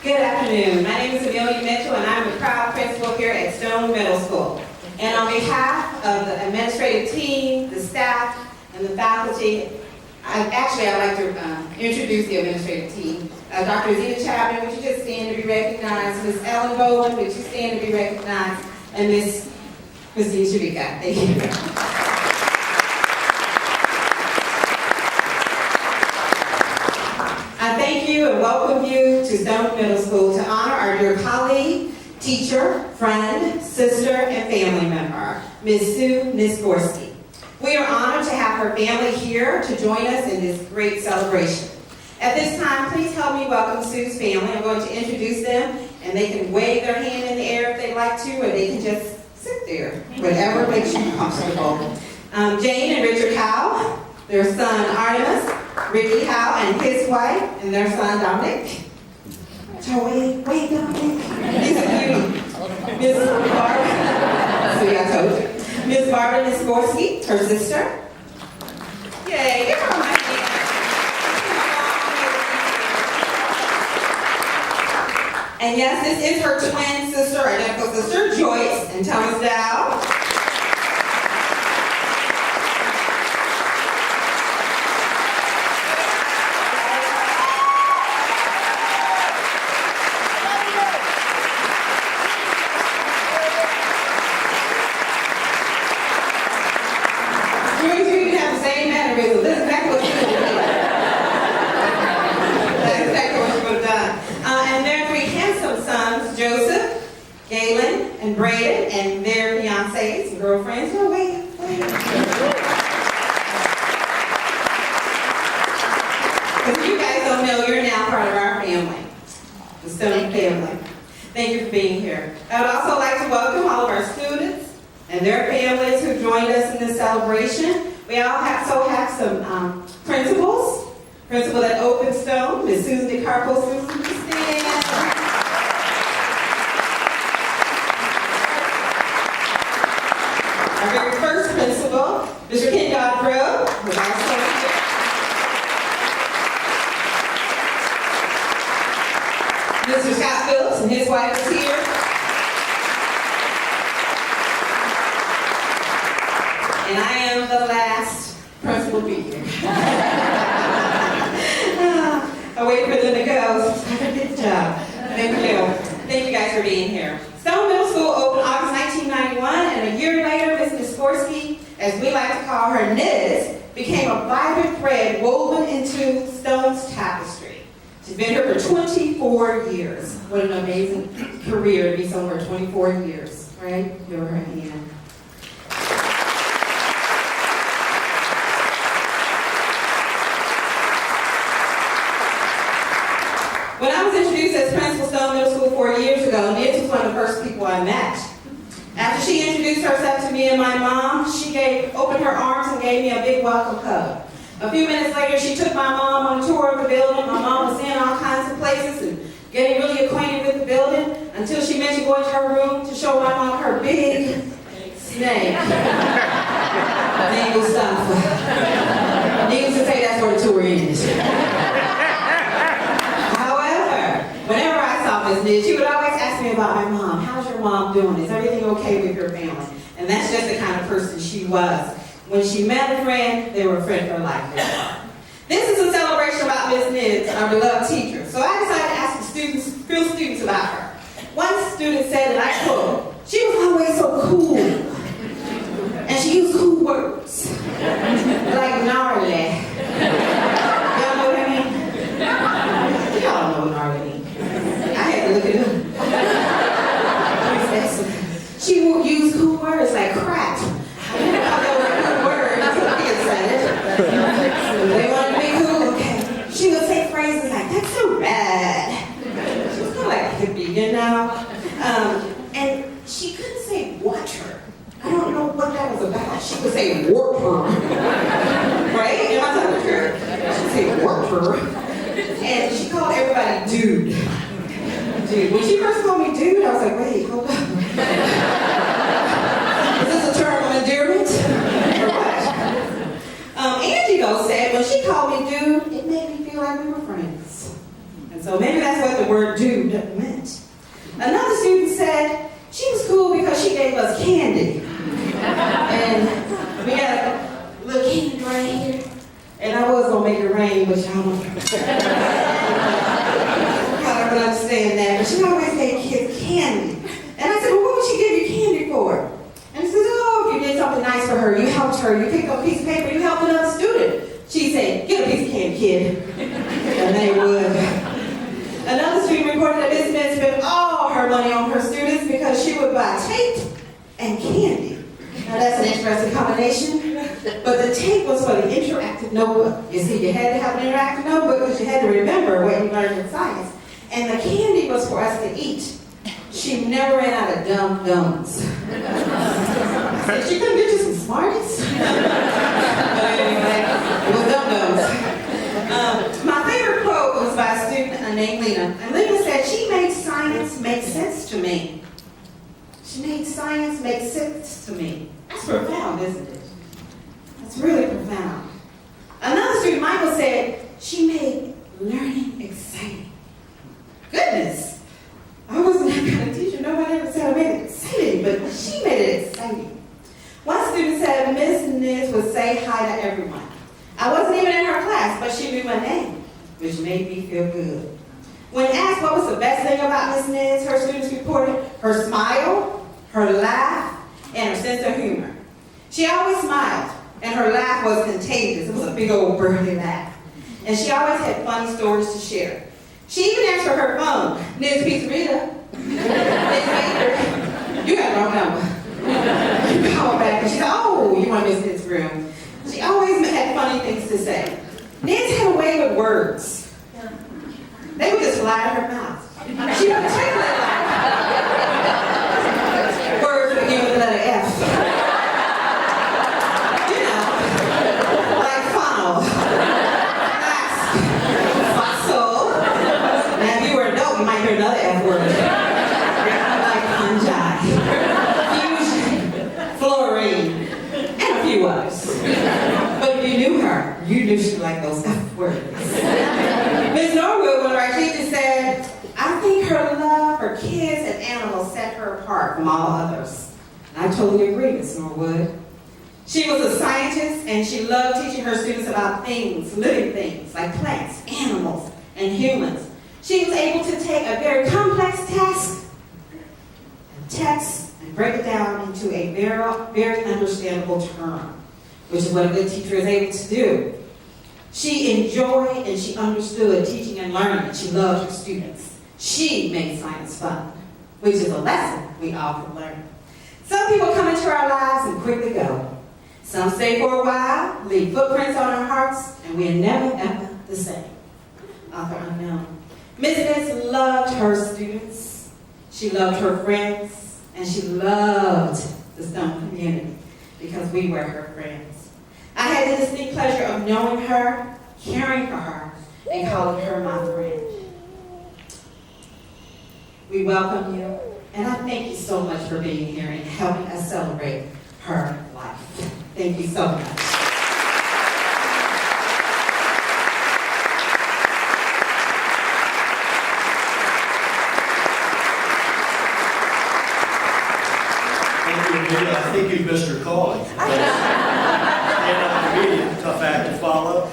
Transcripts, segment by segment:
Good afternoon. My name is Amielia and I'm the proud principal here at Stone Middle School. And on behalf of the administrative team, the staff, and the faculty, I'd like to introduce the administrative team. Dr. Zena Chapman, would you just stand to be recognized? Ms. Ellen Bowen, would you stand to be recognized? And Ms. Christine Shabika. Thank you. I thank you and welcome you to Stone Middle School to honor our dear colleague, teacher, friend, sister, and family member, Ms. Sue Niskorski. We are honored to have her family here to join us in this great celebration. At this time, please help me welcome Sue's family. I'm going to introduce them, and they can wave their hand in the air if they'd like to, or they can just sit there, whatever makes you comfortable. Jane and Richard Howe, their son Artemis, Ricky Howe and his wife, and their son Dominic. Wait, Dominic. He's a cutie. Miss Barbara. See, I told you. Miss Barbara Niskorski, her sister. Yay, give her my hand. And yes, this is her twin sister, identical sister, Joyce and Thomas Dow. Braden and their fiancés and girlfriends. Oh, wait. Because you guys don't know, you're now part of our family, the Stone family. Thank you for being here. I would also like to welcome all of our students and their families who joined us in this celebration. We all have some principals. Principal at Open Stone, Ms. Susan DeCarpo. Susan, stand. Our very first principal, Mr. Ken Godbrook, who's also here. Mr. Scott Phillips and his wife is here. And I am the last principal to be here. I wait for them to go. Good job. Thank you. Thank you guys for being here. Stone Middle School opened August 1991, and a year later, Ms. Niskorski, as we like to call her, Niz, became a vibrant thread woven into Stone's tapestry. She's been here for 24 years. What an amazing career to be somewhere 24 years, right? Give her a hand. When I was introduced as principal of Stone Middle School 4 years ago, Niz was one of the first people I met. After she introduced herself to me and my mom, she opened her arms and gave me a big welcome hug. A few minutes later, she took my mom on a tour of the building. My mom was seeing all kinds of places and getting really acquainted with the building until she mentioned going to her room to show my mom her big snake. Named Mustafa. Needless to say, that's where the tour ends. Whenever I saw Ms. Niz, she would always ask me about my mom. How's your mom doing? Is everything okay with your family? And that's just the kind of person she was. When she met a friend, they were a friend for life. This is a celebration about Ms. Niz, our beloved teacher. So I decided to ask the few students about her. One student said, and I quote, "She was always so cool. And she used cool words. Like gnarly." Y'all know what I mean? Y'all know what gnarly means. I had to look it up. She would use cool words like crap. I didn't know they were cool words until I said it. They wanted to be cool, okay. She would say phrases like, "That's so rad." She was kind of like a hippie, you know? And she couldn't say water. I don't know what that was about. She would say water. Right? Am I telling the truth? She would say water. And she called everybody dude. Dude. When she first called me dude, I was like, wait, hold on. Is this a term of endearment? Or what? Angie, though, said when she called me dude, it made me feel like we were friends. And so maybe that's what the word dude meant. Another student said she was cool because she gave us candy. And we got a little candy right here. And I was going to make it rain, but y'all don't understand that. But she always gave kids candy. And I said, well, what would she give you candy for? And she said, oh, if you did something nice for her, you helped her, you picked up a piece of paper, you helped another student. She said, get a piece of candy, kid. And they would. Another student reported that Miss Smith spent all her money on her students because she would buy tape and candy. Now that's an interesting combination, but the tape was for the interactive notebook. You see, you had to have an interactive notebook because you had to remember what you learned in science. And the candy was for us to eat. She never ran out of dum-dums. I said, she couldn't get you some Smarties? But anyway, it was dum-dums. My favorite quote was by a student named Lena. And Lena said, she made science make sense to me. She made science make sense to me. That's profound, isn't it? That's really profound. Another student, Michael, said, she made learning exciting. Goodness. I wasn't that kind of teacher. Nobody ever said I made it exciting, but she made it exciting. One student said Miss Niz would say hi to everyone. I wasn't even in her class, but she knew my name, which made me feel good. When asked what was the best thing about Miss Niz, her students reported her smile, her laugh, and her sense of humor. She always smiled, and her laugh was contagious. It was a big old burly laugh. And she always had funny stories to share. She even asked for her phone. Niz Pizzeria. Niz Baker. You got the wrong number. You call back and she said, oh, you want Miss Niz's room. She always had funny things to say. Niz had a way with words. They would just fly out of her mouth. She would articulate like words that begin with the letter F. You know, like funnel, flask, fossil. Now, if you were an adult, you might hear another F word. Like fungi, fusion, fluorine, and a few others. But if you knew her, you knew she liked those F words. Miss Norwood, one of our teachers, said, I think her love for kids and animals set her apart from all others. And I totally agree, Miss Norwood. She was a scientist, and she loved teaching her students about things, living things, like plants, animals, and humans. She was able to take a very complex task and text and break it down into a very understandable term, which is what a good teacher is able to do. She enjoyed and she understood teaching and learning. She loved her students. She made science fun, which is a lesson we all can learn. Some people come into our lives and quickly go. Some stay for a while, leave footprints on our hearts, and we're never, ever the same. Author unknown. Mrs. loved her students. She loved her friends, and she loved the Stone community because we were her friends. I had the distinct pleasure of knowing her, caring for her, and calling her my friend. We welcome you, and I thank you so much for being here and helping us celebrate her life. Thank you so much. Thank you, Amelia. I think you missed her calling. Tough act to follow.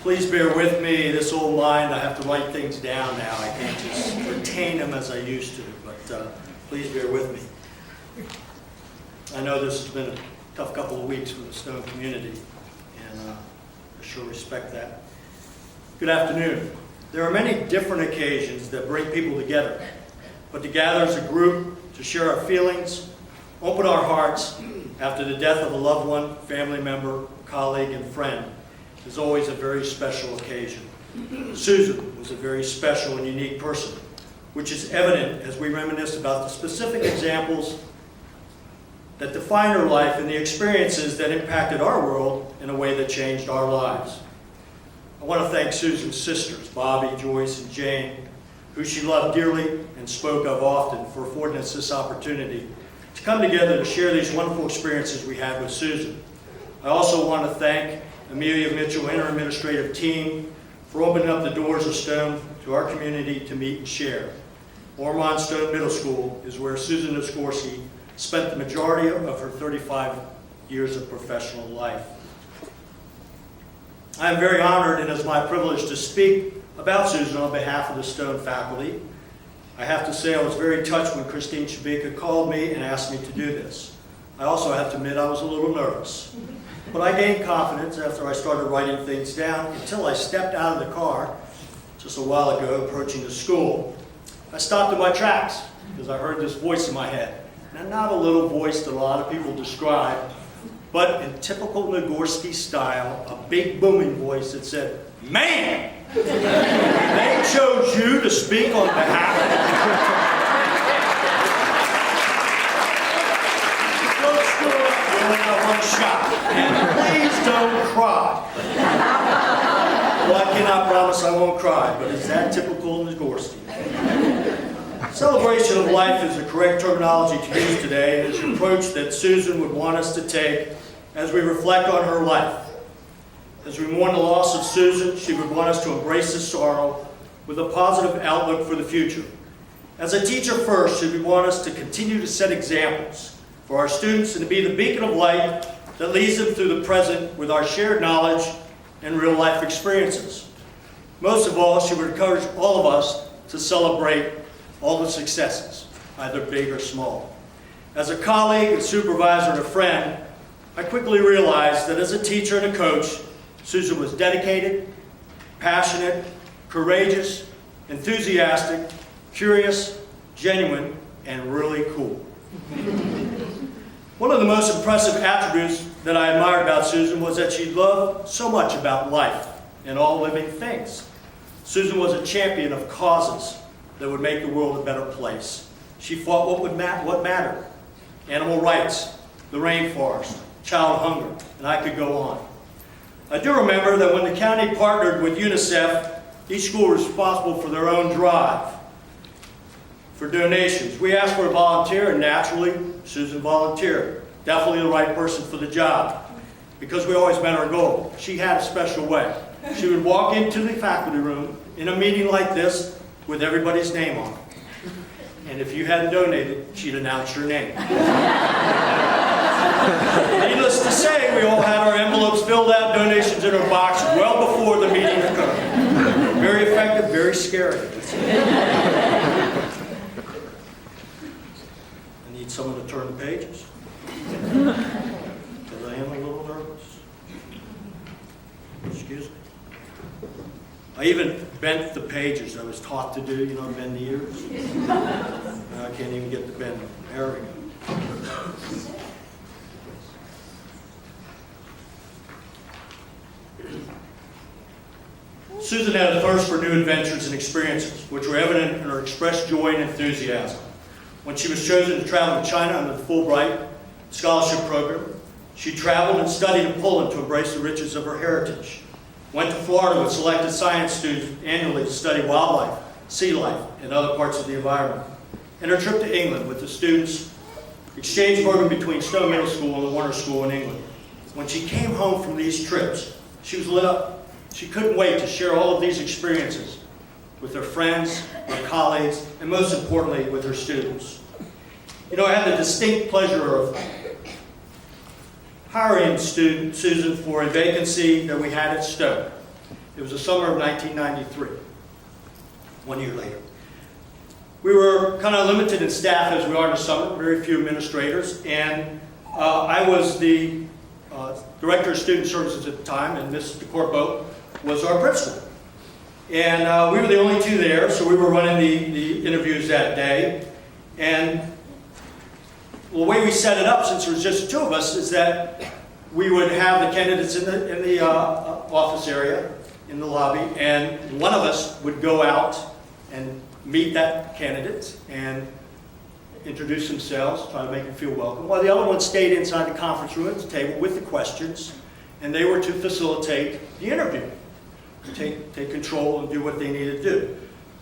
Please bear with me. This old mind, I have to write things down now. I can't just retain them as I used to, but please bear with me. I know this has been a tough couple of weeks for the Stone community, and I sure respect that. Good afternoon. There are many different occasions that bring people together, but to gather as a group, to share our feelings, open our hearts after the death of a loved one, family member, colleague, and friend is always a very special occasion. Susan was a very special and unique person, which is evident as we reminisce about the specific examples that define her life and the experiences that impacted our world in a way that changed our lives. I want to thank Susan's sisters, Bobby, Joyce, and Jane, who she loved dearly and spoke of often, for affording us this opportunity to come together to share these wonderful experiences we had with Susan. I also want to thank Amelia Mitchell and her administrative team for opening up the doors of Stone to our community to meet and share. Ormond Stone Middle School is where Susan Niscorsi spent the majority of her 35 years of professional life. I am very honored, and it's my privilege to speak about Susan on behalf of the Stone faculty. I have to say I was very touched when Christine Shabika called me and asked me to do this. I also have to admit I was a little nervous. But I gained confidence after I started writing things down until I stepped out of the car just a while ago approaching the school. I stopped in my tracks because I heard this voice in my head. And not a little voice that a lot of people describe, but in typical Nagorski style, a big booming voice that said, "Man! They chose you to speak on behalf of Go to school, you only have one shot, and please don't cry." Well, I cannot promise I won't cry, but is that typical Nagorski? Celebration of life is the correct terminology to use today, and is an approach that Susan would want us to take as we reflect on her life. As we mourn the loss of Susan, she would want us to embrace this sorrow with a positive outlook for the future. As a teacher first, she would want us to continue to set examples for our students and to be the beacon of light that leads them through the present with our shared knowledge and real-life experiences. Most of all, she would encourage all of us to celebrate all the successes, either big or small. As a colleague, a supervisor, and a friend, I quickly realized that as a teacher and a coach, Susan was dedicated, passionate, courageous, enthusiastic, curious, genuine, and really cool. One of the most impressive attributes that I admired about Susan was that she loved so much about life and all living things. Susan was a champion of causes that would make the world a better place. She fought what mattered: animal rights, the rainforest, child hunger, and I could go on. I do remember that when the county partnered with UNICEF, each school was responsible for their own drive for donations. We asked for a volunteer, and naturally, Susan volunteered. Definitely the right person for the job, because we always met our goal. She had a special way. She would walk into the faculty room in a meeting like this with everybody's name on it. And if you hadn't donated, she'd announce your name. Needless to say, we all had our envelopes filled out, donations in our box well before the meeting occurred. Very effective, very scary. I need someone to turn the pages, because I am a little nervous. Excuse me. I even bent the pages. I was taught to do, bend the ears. Now I can't even get the bend. There we go. Susan had a thirst for new adventures and experiences, which were evident in her expressed joy and enthusiasm. When she was chosen to travel to China under the Fulbright Scholarship Program, she traveled and studied in Poland to embrace the riches of her heritage. Went to Florida with selected science students annually to study wildlife, sea life, and other parts of the environment. And her trip to England with the students' exchange program between Stone Middle School and the Warner School in England. When she came home from these trips, she was lit up. She couldn't wait to share all of these experiences with her friends, her colleagues, and most importantly, with her students. I had the distinct pleasure of hiring Susan for a vacancy that we had at Stone. It was the summer of 1993, 1 year later. We were kind of limited in staff as we are in the summer, very few administrators, and I was the director of student services at the time, and Mrs. DeCorpo was our principal. And we were the only two there, so we were running the interviews that day. And the way we set it up, since there was just the two of us, is that we would have the candidates in the office area, in the lobby, and one of us would go out and meet that candidate and introduce themselves, try to make them feel welcome, while the other one stayed inside the conference room at the table with the questions, and they were to facilitate the interview, take control and do what they needed to do.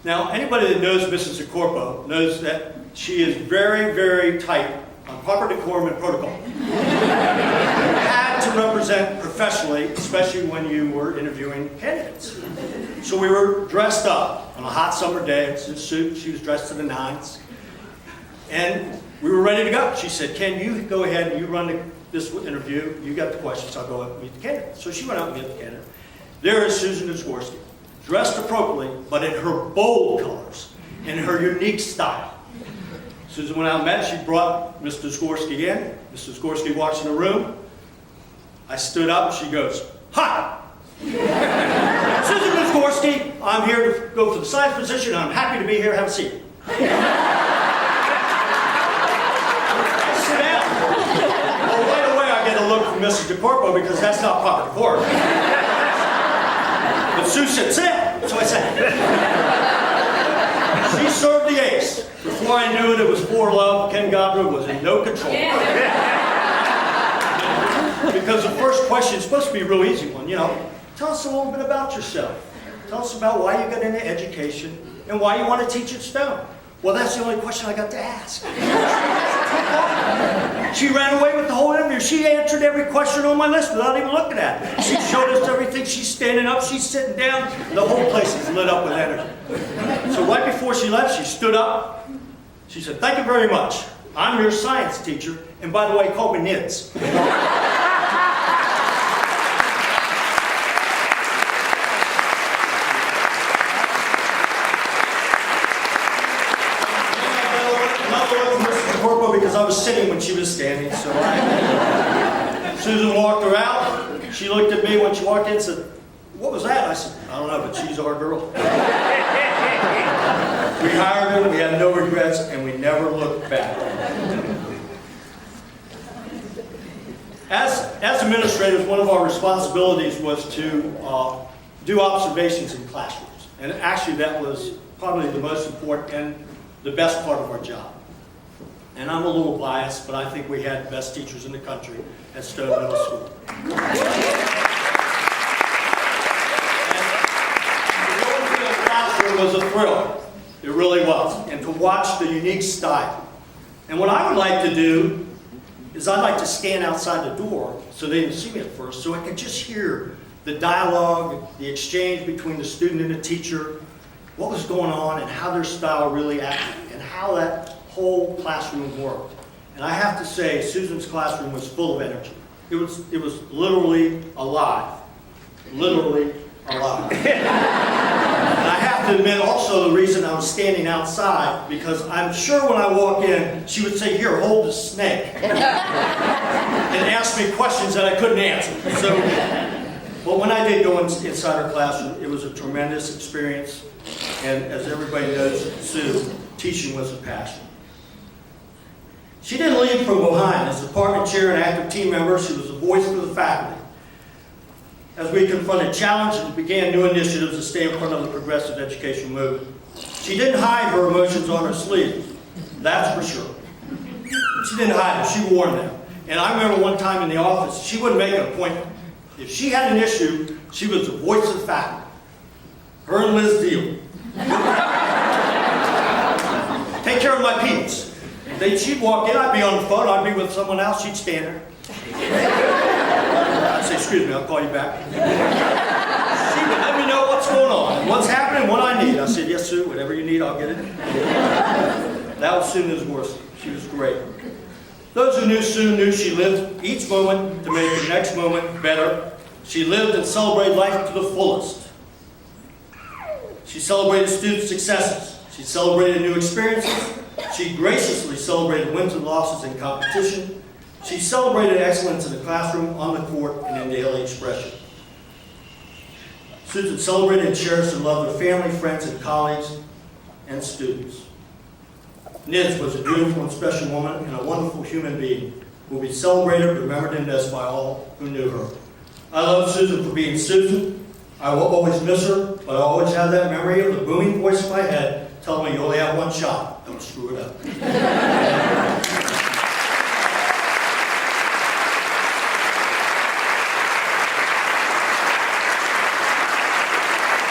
Now, anybody that knows Mrs. DeCorpo knows that she is very, very tight on proper decorum and protocol. You had to represent professionally, especially when you were interviewing candidates. So we were dressed up on a hot summer day. It's a suit. She was dressed to the nines. And we were ready to go. She said, Ken, you go ahead and you run this interview. You got the questions. I'll go out and meet the candidate. So she went out and met the candidate. There is Susan Nisgorski, dressed appropriately, but in her bold colors, in her unique style. Susan went out and met. She brought Mr. Nisgorski in. Mr. Nisgorski walks in the room. I stood up and she goes, "Hi! Susan Nisgorski, I'm here to go for the science position. I'm happy to be here. Have a seat." Sit down. Well, right away I get a look from Mrs. DeCorpo because that's not proper decorum. But Sue said, "Sit down." So I sat. She served the ace. Before I knew it, it was 4 love. Ken Godber was in no control. Because the first question is supposed to be a real easy one, you know. Tell us a little bit about yourself. Tell us about why you got into education and why you want to teach at Stone. Well, that's the only question I got to ask. She ran away with the whole interview. She answered every question on my list without even looking at it. She showed us everything. She's standing up. She's sitting down. The whole place is lit up with energy. So right before she left, she stood up. She said, "Thank you very much. I'm your science teacher. And by the way, call me Nids." Because I was sitting when she was standing, so Susan walked her out. She looked at me when she walked in and said, "What was that?" I said, "I don't know, but she's our girl." We hired her, we had no regrets, and we never looked back. As administrators, one of our responsibilities was to do observations in classrooms. And actually that was probably the most important and the best part of our job. And I'm a little biased, but I think we had the best teachers in the country at Stone Middle School. And going through the classroom was a thrill. It really was. And to watch the unique style. And what I would like to do is I'd like to stand outside the door so they didn't see me at first, so I could just hear the dialogue, the exchange between the student and the teacher, what was going on and how their style really acted, and how that whole classroom worked. And I have to say, Susan's classroom was full of energy. It was literally alive. Literally alive. And I have to admit also the reason I was standing outside, because I'm sure when I walk in, she would say, "Here, hold the snake." And ask me questions that I couldn't answer. So, but when I did go inside her classroom, it was a tremendous experience. And as everybody knows, Sue, teaching was a passion. She didn't leave from behind. As department chair and active team member, she was a voice for the faculty. As we confronted challenges and began new initiatives to stay in front of the progressive education movement. She didn't hide her emotions on her sleeve, that's for sure. She didn't hide them, she wore them. And I remember one time in the office, she wouldn't make an appointment. If she had an issue, she was the voice of the faculty. Her and Liz Deal. Take care of my peeps. She'd walk in, I'd be on the phone, I'd be with someone else, she'd stand there. I'd say, "Excuse me, I'll call you back." She would let me know what's going on, what's happening, what I need. I said, "Yes, Sue, whatever you need, I'll get it." That was Sue Nisgorski. She was great. Those who knew Sue knew she lived each moment to make the next moment better. She lived and celebrated life to the fullest. She celebrated student successes. She celebrated new experiences. She graciously celebrated wins and losses in competition. She celebrated excellence in the classroom, on the court, and in daily expression. Susan celebrated and cherished and loved her family, friends, and colleagues, and students. Nids was a beautiful and special woman and a wonderful human being who will be celebrated, remembered, and missed by all who knew her. I love Susan for being Susan. I will always miss her, but I always have that memory of the booming voice in my head telling me you only have one shot. Don't screw it up.